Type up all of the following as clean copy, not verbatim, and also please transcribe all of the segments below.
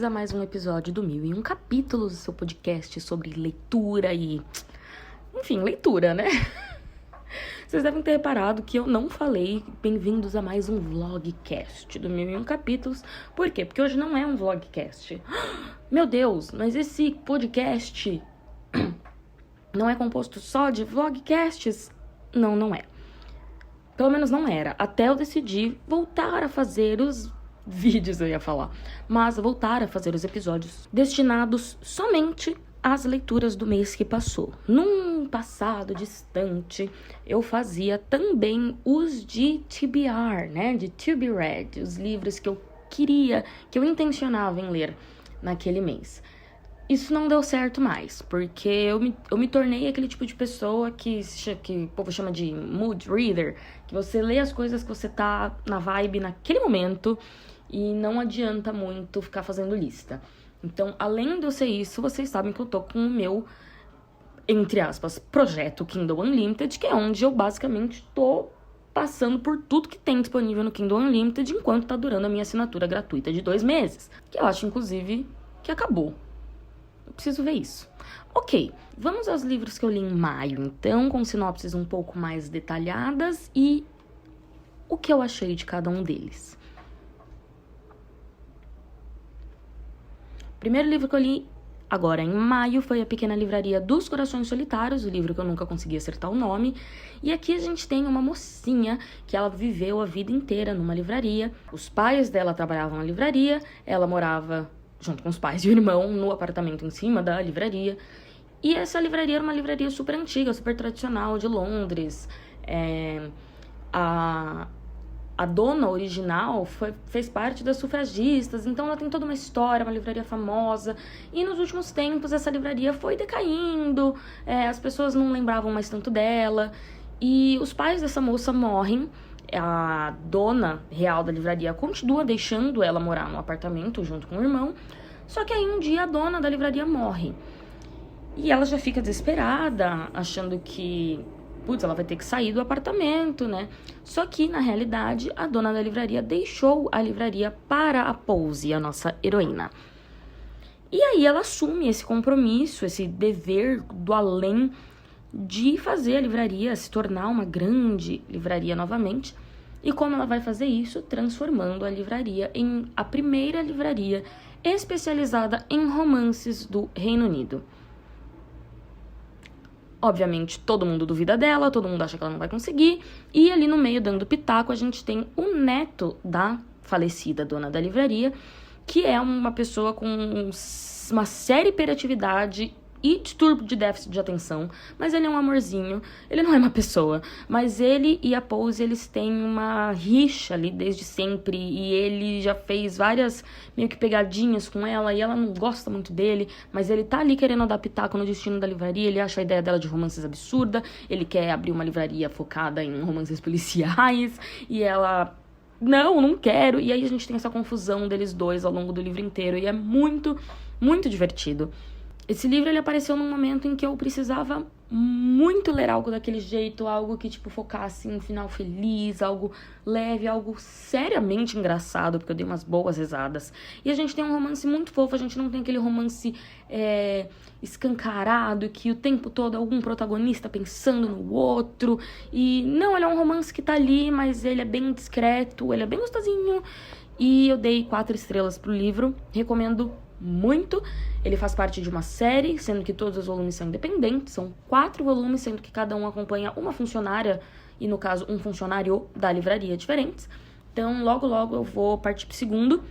a mais um episódio do 1001 Capítulos, seu podcast sobre leitura e... Enfim, leitura, né? Vocês devem ter reparado que eu não falei bem-vindos a mais um vlogcast do 1001 Capítulos. Por quê? Porque hoje não é um vlogcast. Meu Deus, mas esse podcast não é composto só de vlogcasts? Não, não é. Pelo menos não era. Até eu decidir voltar a fazer os vídeos, eu ia falar. Mas voltar a fazer os episódios destinados somente às leituras do mês que passou. Num passado distante, eu fazia também os de TBR, né? De To Be Read. Os livros que eu queria, que eu intencionava em ler naquele mês. Isso não deu certo mais, porque eu me tornei aquele tipo de pessoa que o povo chama de mood reader, que você lê as coisas que você tá na vibe naquele momento e não adianta muito ficar fazendo lista. Então, além de eu ser isso, vocês sabem que eu tô com o meu, entre aspas, projeto Kindle Unlimited, que é onde eu basicamente tô passando por tudo que tem disponível no Kindle Unlimited enquanto tá durando a minha assinatura gratuita de 2 meses, que eu acho, inclusive, que acabou. Eu preciso ver isso. Ok, vamos aos livros que eu li em maio, então, com sinopses um pouco mais detalhadas e o que eu achei de cada um deles. O primeiro livro que eu li agora em maio foi A Pequena Livraria dos Corações Solitários, o livro que eu nunca consegui acertar o nome. E aqui a gente tem uma mocinha que ela viveu a vida inteira numa livraria. Os pais dela trabalhavam na livraria, ela morava junto com os pais e o irmão, no apartamento em cima da livraria. E essa livraria era uma livraria super antiga, super tradicional, de Londres. A dona original fez parte das sufragistas, então ela tem toda uma história, uma livraria famosa. E nos últimos tempos essa livraria foi decaindo, as pessoas não lembravam mais tanto dela. E os pais dessa moça morrem. A dona real da livraria continua deixando ela morar no apartamento junto com o irmão. Só que aí um dia a dona da livraria morre. E ela já fica desesperada, achando que, ela vai ter que sair do apartamento, né? Só que, na realidade, a dona da livraria deixou a livraria para a Pose, a nossa heroína. E aí ela assume esse compromisso, esse dever do além de fazer a livraria se tornar uma grande livraria novamente. E como ela vai fazer isso? Transformando a livraria em a primeira livraria especializada em romances do Reino Unido. Obviamente, todo mundo duvida dela, todo mundo acha que ela não vai conseguir. E ali no meio, dando pitaco, a gente tem o neto da falecida dona da livraria, que é uma pessoa com uma séria hiperatividade e distúrbio de déficit de atenção, mas ele é um amorzinho, ele não é uma pessoa, mas ele e a Pose, eles têm uma rixa ali desde sempre, e ele já fez várias meio que pegadinhas com ela, e ela não gosta muito dele, mas ele tá ali querendo dar pitaco no destino da livraria, ele acha a ideia dela de romances absurda, ele quer abrir uma livraria focada em romances policiais, e ela... não quero, e aí a gente tem essa confusão deles dois ao longo do livro inteiro, e é muito, muito divertido. Esse livro, ele apareceu num momento em que eu precisava muito ler algo daquele jeito, algo que, focasse em um final feliz, algo leve, algo seriamente engraçado, porque eu dei umas boas risadas. E a gente tem um romance muito fofo, a gente não tem aquele romance escancarado, que o tempo todo é algum protagonista pensando no outro. E não, ele é um romance que tá ali, mas ele é bem discreto, ele é bem gostosinho. E eu dei 4 estrelas pro livro, recomendo muito. Ele faz parte de uma série, sendo que todos os volumes são independentes. São 4 volumes, sendo que cada um acompanha uma funcionária e, no caso, um funcionário da livraria diferentes. Então, logo, logo eu vou partir pro segundo.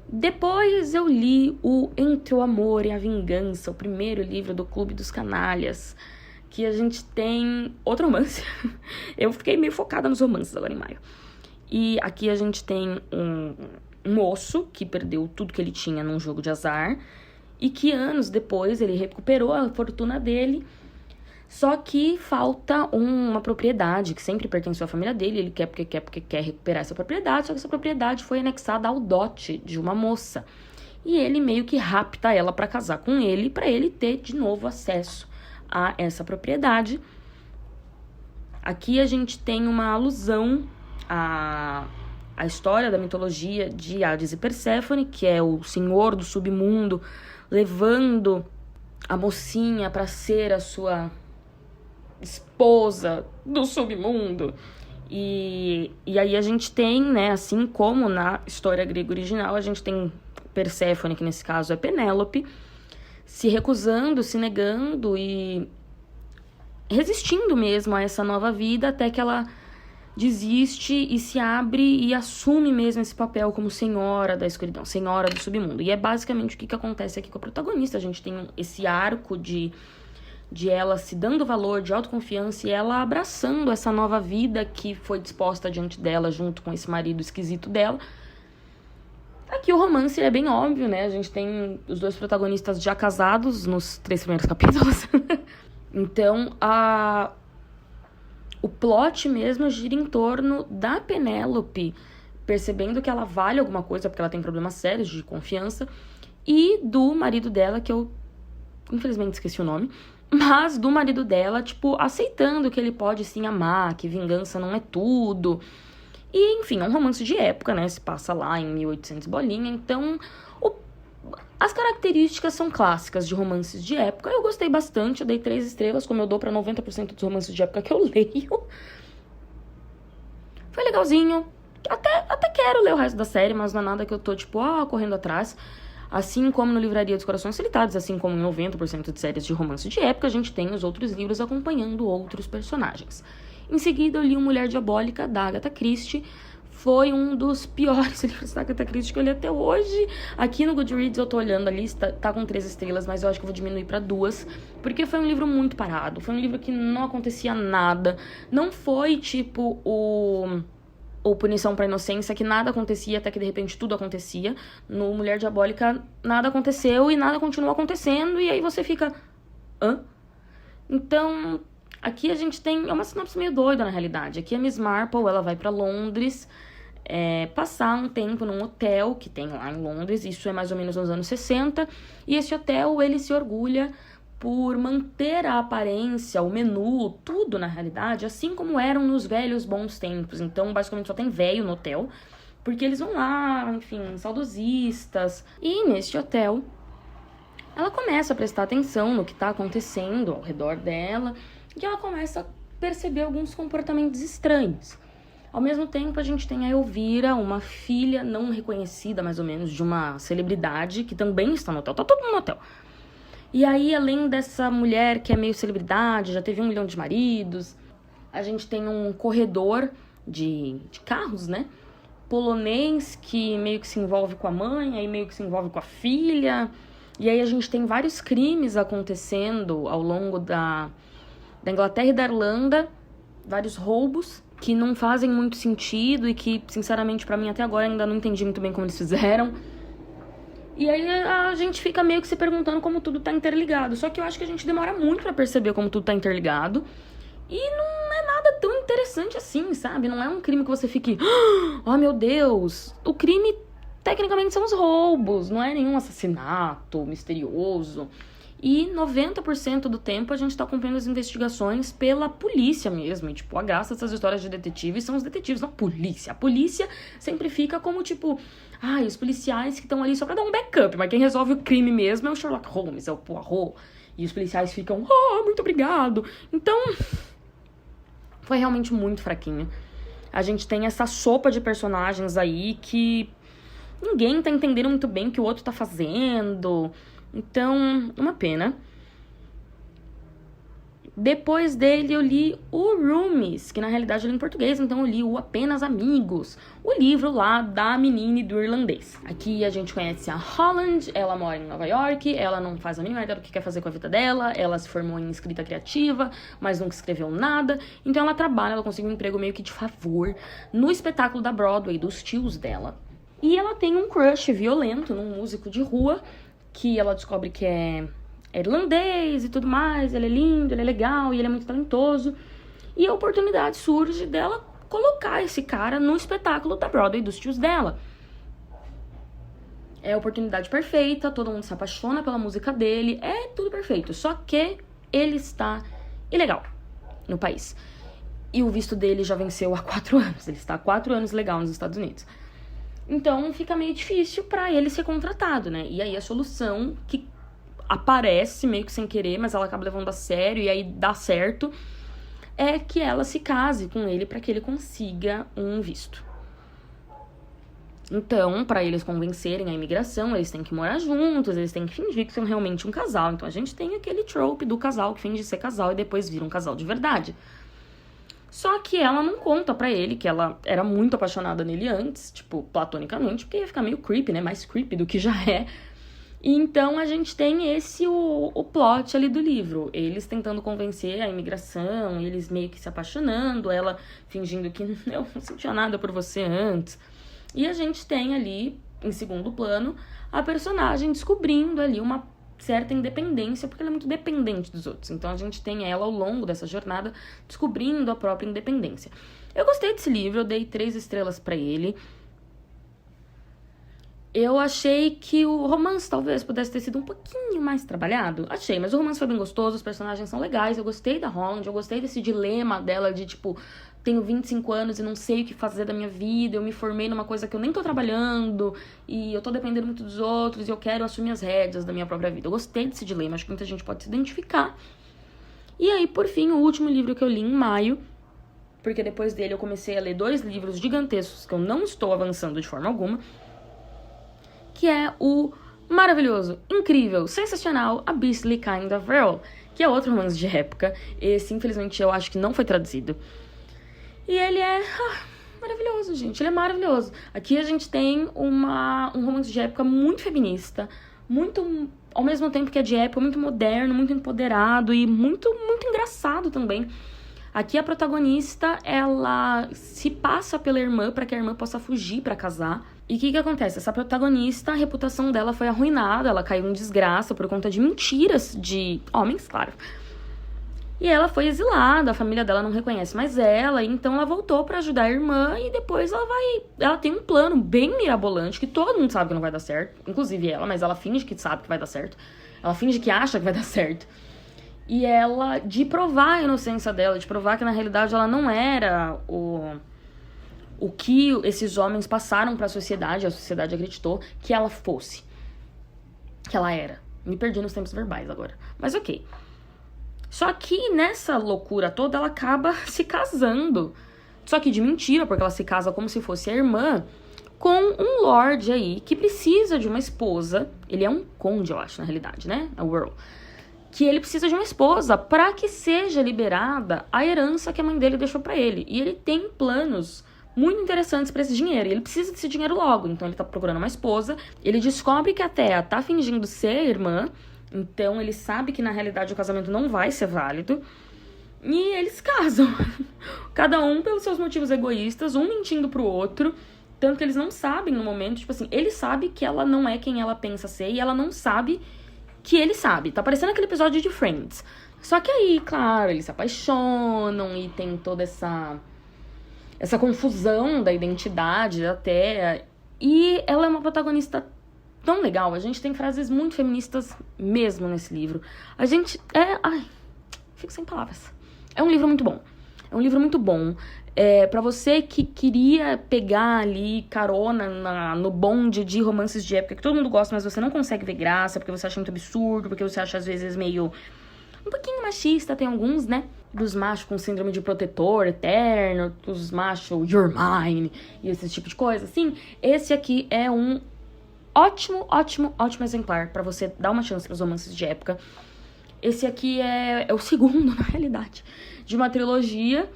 Depois eu li o Entre o Amor e a Vingança, o primeiro livro do Clube dos Canalhas, que a gente tem outro romance. Eu fiquei meio focada nos romances agora em maio. E aqui a gente tem um moço que perdeu tudo que ele tinha num jogo de azar e que anos depois ele recuperou a fortuna dele, só que falta uma propriedade que sempre pertenceu à família dele, ele quer porque quer recuperar essa propriedade, só que essa propriedade foi anexada ao dote de uma moça. E ele meio que rapta ela para casar com ele, para ele ter de novo acesso a essa propriedade. Aqui a gente tem uma alusão a a história da mitologia de Hades e Perséfone, que é o senhor do submundo, levando a mocinha para ser a sua esposa do submundo. E aí a gente tem, né, assim como na história grega original, a gente tem Perséfone, que nesse caso é Penélope, se recusando, se negando e resistindo mesmo a essa nova vida, até que ela desiste e se abre e assume mesmo esse papel como senhora da escuridão, senhora do submundo. E é basicamente o que acontece aqui com a protagonista. A gente tem esse arco de ela se dando valor, de autoconfiança, e ela abraçando essa nova vida que foi disposta diante dela, junto com esse marido esquisito dela. Aqui o romance é bem óbvio, né? A gente tem os dois protagonistas já casados nos 3 primeiros capítulos. Então, o plot mesmo gira em torno da Penélope, percebendo que ela vale alguma coisa, porque ela tem problemas sérios de confiança, e do marido dela, que eu infelizmente esqueci o nome, mas do marido dela, tipo, aceitando que ele pode sim amar, que vingança não é tudo. E, enfim, é um romance de época, né? Se passa lá em 1800 bolinha, então as características são clássicas de romances de época. Eu gostei bastante, eu dei 3 estrelas, como eu dou pra 90% dos romances de época que eu leio. Foi legalzinho. Até quero ler o resto da série, mas não é nada que eu tô, tipo, correndo atrás. Assim como no Livraria dos Corações Solitários, assim como em 90% de séries de romance de época, a gente tem os outros livros acompanhando outros personagens. Em seguida, eu li O Mulher Diabólica, da Agatha Christie. Foi um dos piores livros da Agatha Christie que eu li até hoje. Aqui no Goodreads eu tô olhando a lista, tá com 3 estrelas, mas eu acho que eu vou diminuir pra 2, porque foi um livro muito parado. Foi um livro que não acontecia nada. Não foi tipo ou Punição pra Inocência, que nada acontecia até que de repente tudo acontecia. No Mulher Diabólica, nada aconteceu e nada continua acontecendo, e aí você fica... hã? Então, aqui a gente tem... é uma sinopse meio doida, na realidade. Aqui a Miss Marple, ela vai pra Londres, passar um tempo num hotel que tem lá em Londres, isso é mais ou menos nos anos 60, e esse hotel, ele se orgulha por manter a aparência, o menu, tudo na realidade, assim como eram nos velhos bons tempos. Então, basicamente, só tem velho no hotel, porque eles vão lá, enfim, saudosistas. E neste hotel, ela começa a prestar atenção no que tá acontecendo ao redor dela, e ela começa a perceber alguns comportamentos estranhos. Ao mesmo tempo, a gente tem a Elvira, uma filha não reconhecida, mais ou menos, de uma celebridade, que também está no hotel. Tá todo mundo no hotel. E aí, além dessa mulher que é meio celebridade, já teve 1 milhão de maridos, a gente tem um corredor de carros, né? Polonês, que meio que se envolve com a mãe, aí meio que se envolve com a filha. E aí a gente tem vários crimes acontecendo ao longo da Inglaterra e da Irlanda, vários roubos que não fazem muito sentido e que, sinceramente, pra mim, até agora ainda não entendi muito bem como eles fizeram. E aí a gente fica meio que se perguntando como tudo tá interligado. Só que eu acho que a gente demora muito pra perceber como tudo tá interligado. E não é nada tão interessante assim, sabe? Não é um crime que você fique... oh, meu Deus! O crime, tecnicamente, são os roubos. Não é nenhum assassinato misterioso. E 90% do tempo a gente tá acompanhando as investigações pela polícia mesmo. E, tipo, a graça dessas histórias de detetives são os detetives, não a polícia. A polícia sempre fica como, tipo... os policiais que estão ali só pra dar um backup. Mas quem resolve o crime mesmo é o Sherlock Holmes, é o Poirot. E os policiais ficam, muito obrigado. Então, foi realmente muito fraquinho. A gente tem essa sopa de personagens aí que ninguém tá entendendo muito bem o que o outro tá fazendo. Então, uma pena. Depois dele eu li o Roomies, que na realidade eu li em português, então eu li o Apenas Amigos, o livro lá da menina e do irlandês. Aqui a gente conhece a Holland, ela mora em Nova York, ela não faz a mínima ideia do que quer fazer com a vida dela, ela se formou em escrita criativa, mas nunca escreveu nada, então ela trabalha, ela consegue um emprego meio que de favor no espetáculo da Broadway, dos tios dela. E ela tem um crush violento num músico de rua, que ela descobre que é irlandês e tudo mais, ele é lindo, ele é legal e ele é muito talentoso. E a oportunidade surge dela colocar esse cara no espetáculo da Broadway dos tios dela. É a oportunidade perfeita, todo mundo se apaixona pela música dele, é tudo perfeito. Só que ele está ilegal no país. E o visto dele já venceu há 4 anos. Ele está há 4 anos legal nos Estados Unidos. Então fica meio difícil pra ele ser contratado, né? E aí a solução que aparece meio que sem querer, mas ela acaba levando a sério e aí dá certo, é que ela se case com ele pra que ele consiga um visto. Então, pra eles convencerem a imigração, eles têm que morar juntos, eles têm que fingir que são realmente um casal. Então a gente tem aquele trope do casal que finge ser casal e depois vira um casal de verdade. Só que ela não conta pra ele que ela era muito apaixonada nele antes, tipo, platonicamente, porque ia ficar meio creepy, né? Mais creepy do que já é. E então a gente tem o plot ali do livro. Eles tentando convencer a imigração, eles meio que se apaixonando, ela fingindo que eu não sentia nada por você antes. E a gente tem ali, em segundo plano, a personagem descobrindo ali uma certa independência, porque ela é muito dependente dos outros. Então a gente tem ela ao longo dessa jornada descobrindo a própria independência. Eu gostei desse livro, eu dei 3 estrelas pra ele. Eu achei que o romance talvez pudesse ter sido um pouquinho mais trabalhado. Achei, mas o romance foi bem gostoso, os personagens são legais. Eu gostei da Holland, eu gostei desse dilema dela de, tipo, tenho 25 anos e não sei o que fazer da minha vida, eu me formei numa coisa que eu nem tô trabalhando, e eu tô dependendo muito dos outros, e eu quero assumir as rédeas da minha própria vida. Eu gostei desse dilema, acho que muita gente pode se identificar. E aí, por fim, o último livro que eu li em maio, porque depois dele eu comecei a ler 2 livros gigantescos que eu não estou avançando de forma alguma, que é o maravilhoso, incrível, sensacional A Beastly Kind of Girl, que é outro romance de época. Esse, infelizmente, eu acho que não foi traduzido. E ele é maravilhoso, gente. Ele é maravilhoso. Aqui a gente tem um romance de época muito feminista, muito, ao mesmo tempo que é de época, muito moderno, muito empoderado e muito, muito engraçado também. Aqui a protagonista, ela se passa pela irmã para que a irmã possa fugir para casar. E o que acontece? Essa protagonista, a reputação dela foi arruinada, ela caiu em desgraça por conta de mentiras de homens, claro. E ela foi exilada, a família dela não reconhece mais ela, então ela voltou pra ajudar a irmã e depois ela tem um plano bem mirabolante, que todo mundo sabe que não vai dar certo, inclusive ela, mas ela finge que sabe que vai dar certo. Ela finge que acha que vai dar certo. E ela, de provar a inocência dela, de provar que na realidade ela não era o que esses homens passaram pra sociedade, a sociedade acreditou que ela fosse. Que ela era. Me perdi nos tempos verbais agora. Mas ok. Só que nessa loucura toda ela acaba se casando. Só que de mentira, porque ela se casa como se fosse a irmã, com um lord aí que precisa de uma esposa. Ele é um conde, eu acho, na realidade, né? É o Earl. Que ele precisa de uma esposa para que seja liberada a herança que a mãe dele deixou para ele. E ele tem planos muito interessantes para esse dinheiro. E ele precisa desse dinheiro logo. Então ele tá procurando uma esposa. Ele descobre que a Thea tá fingindo ser a irmã. Então ele sabe que na realidade o casamento não vai ser válido. E eles casam. Cada um pelos seus motivos egoístas, um mentindo pro outro. Tanto que eles não sabem no momento. Tipo assim, ele sabe que ela não é quem ela pensa ser. E ela não sabe que ele sabe. Tá parecendo aquele episódio de Friends. Só que aí, claro, eles se apaixonam e tem toda essa confusão da identidade da Thea. E ela é uma protagonista tão legal. A gente tem frases muito feministas mesmo nesse livro. A gente fico sem palavras. É um livro muito bom. É um livro muito bom. Pra você que queria pegar ali carona no bonde de romances de época que todo mundo gosta, mas você não consegue ver graça, porque você acha muito absurdo, porque você acha às vezes meio um pouquinho machista, tem alguns, né? Dos machos com síndrome de protetor eterno, dos machos you're mine, e esse tipo de coisa, assim. Esse aqui é um ótimo exemplar pra você dar uma chance pros romances de época. Esse aqui é o segundo, na realidade, de uma trilogia.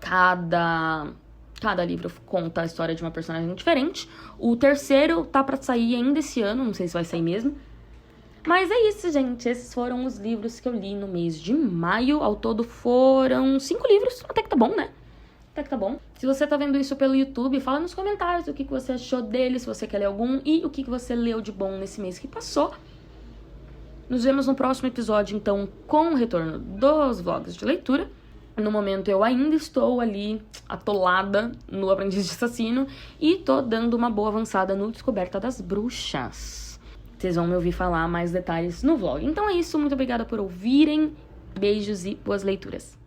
Cada livro conta a história de uma personagem diferente. O terceiro tá pra sair ainda esse ano, não sei se vai sair mesmo. Mas é isso, gente. Esses foram os livros que eu li no mês de maio. Ao todo foram 5 livros. Até que tá bom, né? Até que tá bom. Se você tá vendo isso pelo YouTube, fala nos comentários o que você achou dele, se você quer ler algum, e o que você leu de bom nesse mês que passou. Nos vemos no próximo episódio, então, com o retorno dos vlogs de leitura. No momento eu ainda estou ali atolada no Aprendiz de Assassino e tô dando uma boa avançada no Descoberta das Bruxas. Vocês vão me ouvir falar mais detalhes no vlog. Então é isso, muito obrigada por ouvirem. Beijos e boas leituras.